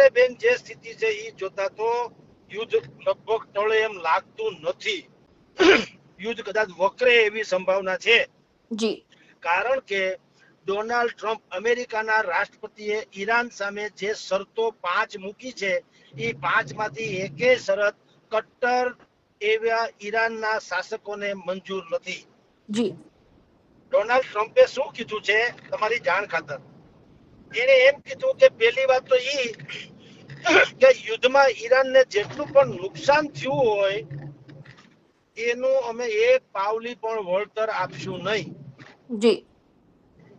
અત્યારે બેન જે સ્થિતિ છે એ જોતા તો યુદ્ધ લગભગ ટળે એમ લાગતું નથી. યુદ્ધ કદાચ વકરે એવી સંભાવના છે. જી. કારણ કે ડોનાલ્ડ ટ્રમ્પ અમેરિકાના રાષ્ટ્રપતિએ ઈરાન સામે જે શરતો 5 મૂકી છે એ 5 માંથી એકેય શરત કટ્ટર એવા ઈરાનના શાસકોને મંજૂર નથી. જી. ડોનાલ્ડ ટ્રમ્પે શું કીધું છે તમારી જાણ ખાતર, એને એમ કીધું કે પહેલી વાત તો ઈ કે યુદ્ધમાં ઈરાનને જેટલું પણ નુકસાન થયું હોય એનું અમે એક પાવલી પણ વળતર આપશું નહીં. જી.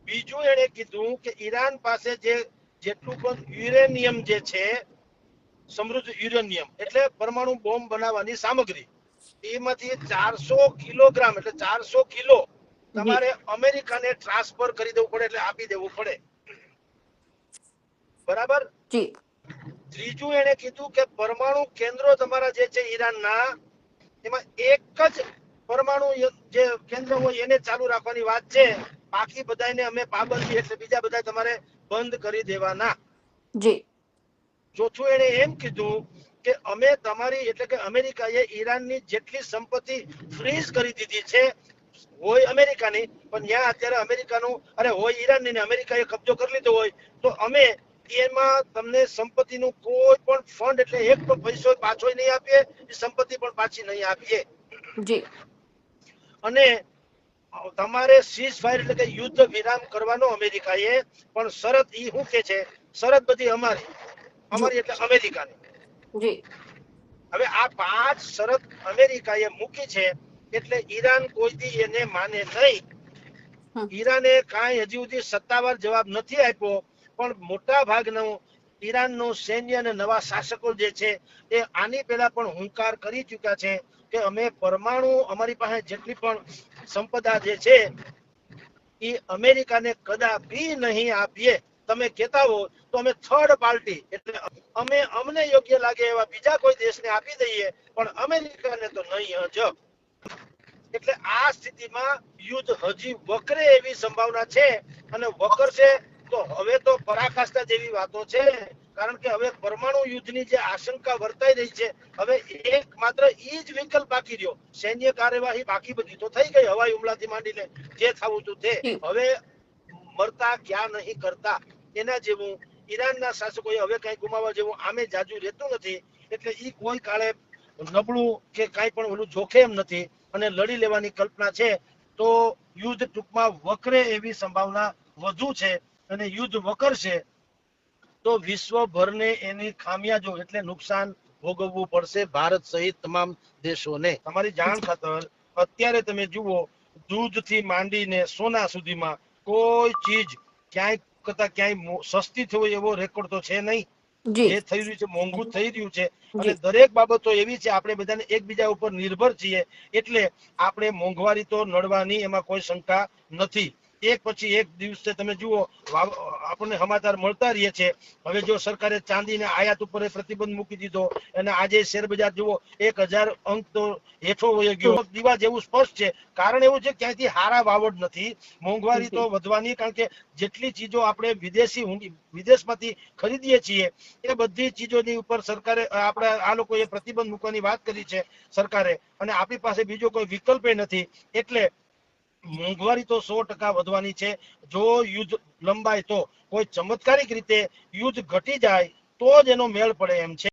બીજું એને કીધું કે ઈરાન પાસે જે જેટલું પણ યુરેનિયમ જે છે, સમૃદ્ધ યુરેનિયમ એટલે પરમાણુ બોમ્બ બનાવવાની સામગ્રી, એમાંથી 400 કિલોગ્રામ એટલે 400 કિલો તમારે અમેરિકાને ટ્રાન્સફર કરી દેવું પડે, એટલે આપી દેવું પડે. બરાબર. જી. ત્રીજું એને કીધું કે પરમાણુ કેન્દ્રો તમારા જે છે ઈરાનના, એમાં એક જ પરમાણુ જે કેન્દ્ર હોય એને ચાલુ રાખવાની વાત છે, બાકી બધાને અમે પાબંદી એટલે બીજા બધા તમારે બંધ કરી દેવાના. જી. ચોથું એને એમ કીધું કે અમે તમારી એટલે કે અમેરિકાએ ઈરાનની જેટલી સંપત્તિ ફ્રીઝ કરી દીધી છે, હોય અમેરિકાની પણ ત્યાં અત્યારે અમેરિકાનું અરે હોય ઈરાનની ને અમેરિકાએ કબજો કરી લીધો હોય તો અમે એમાં તમને સંપત્તિનું કોઈ પણ ફંડ એટલે એક પણ પૈસો પાછો નહીં આપીએ, સંપત્તિ પણ પાછી નહીં આપીએ. જી. અને તમારે સીઝ ફાયર એટલે કે યુદ્ધ વિરામ કરવાનો અમેરિકાએ, પણ શરત ઈ શું કે છે, શરત બધી અમારી એટલે અમેરિકાની. જી. હવે આ 5 શરત અમેરિકાએ મૂકી છે એટલે ઈરાન કોઈ દી એને માને નહીં. ઈરાને કાંઈ હજી સુધી સત્તાવાર જવાબ નથી આપ્યો, પણ મોટા ભાગનું ઈરાનનું સૈન્ય અને નવા શાસકો જે છે એ આની પહેલા પણ હુંકાર કરી ચૂક્યા છે કે અમે પરમાણુ અમારી પાસે જેટલી પણ સંપદા જે છે એ અમેરિકાને કદાપી નહીં આપીએ. તમે કહેતા હો તો અમે થર્ડ પાર્ટી એટલે અમને યોગ્ય લાગે એવા બીજા કોઈ દેશને આપી દઈએ, પણ અમેરિકાને તો નહીં જ. એટલે આ સ્થિતિમાં યુદ્ધ હજી વકરે એવી સંભાવના છે, અને વકરશે તો હવે તો પરાકાષ્ઠા જેવી વાતો છે. કારણ કે હવે પરમાણુ યુદ્ધની જે આશંકા વર્તાઈ રહી છે, હવે એક માત્ર ઈ જ વિકલ્પ બાકી રહ્યો, સૈન્ય કાર્યવાહી બાકી બધી તો થઈ ગઈ, હવાઈ હુમલાથી માંડીને જે થવું હતું તે. હવે મરતા ક્યાં નહીં કરતા એના જેવું ઈરાનના શાસકોએ હવે કઈ ગુમાવવા જેવું આમે જાજુ રહેતું નથી, એટલે ઈ કોઈ કાળે નબળું કે કાંઈ પણ ઓલું જોખે એમ નથી, અને લડી લેવાની કલ્પના છે. તો યુદ્ધ ટૂંકમાં વકરે એવી સંભાવના વધુ છે, અને યુદ્ધ વકરશે તો વિશ્વભરને એની ખામિયાજો એટલે નુકસાન ભોગવવું પડશે, ભારત સહિત તમામ દેશોને. તમારી જાણ ખાતર અત્યારે તમે જુઓ દૂધથી માંડીને સોના સુધીમાં કોઈ ચીજ ક્યાંય કરતા ક્યાંય સસ્તી થઈ એવો રેકોર્ડ તો છે નહીં. જે થઈ રહ્યું છે મોંઘું થઈ રહ્યું છે, અને દરેક બાબતો એવી છે આપણે બધાને એકબીજા ઉપર નિર્ભર છીએ, એટલે આપણે મોંઘવારી તો નડવાની એમાં કોઈ શંકા નથી. એક પછી એક દિવસે તમે જુઓ આપણને સમાચાર મળતા રહીએ છે. હવે જો સરકારે ચાંદીને આયાત ઉપર પ્રતિબંધ મૂકી દીધો, અને આજે શેર બજાર જુઓ 1000 અંક તો હેઠો વયો ગયો, દીવા જેવું સ્પષ્ટ છે. કારણ એવું છે ક્યાંયથી હારા વાવડ નથી, મોંઘવારી તો વધવાની, કારણ કે જેટલી ચીજો આપણે વિદેશમાંથી ખરીદીએ છીએ એ બધી ચીજોની ઉપર સરકારે આપણે આ લોકોએ પ્રતિબંધ મૂકવાની વાત કરી છે સરકારે, અને આપણી પાસે બીજો કોઈ વિકલ્પ નથી. એટલે મોંઘવારી તો 100% વધવાની છે. જો યુદ્ધ લંબાય તો કોઈ ચમત્કારિક રીતે યુદ્ધ ઘટી જાય તો જ એનો મેળ પડે એમ છે.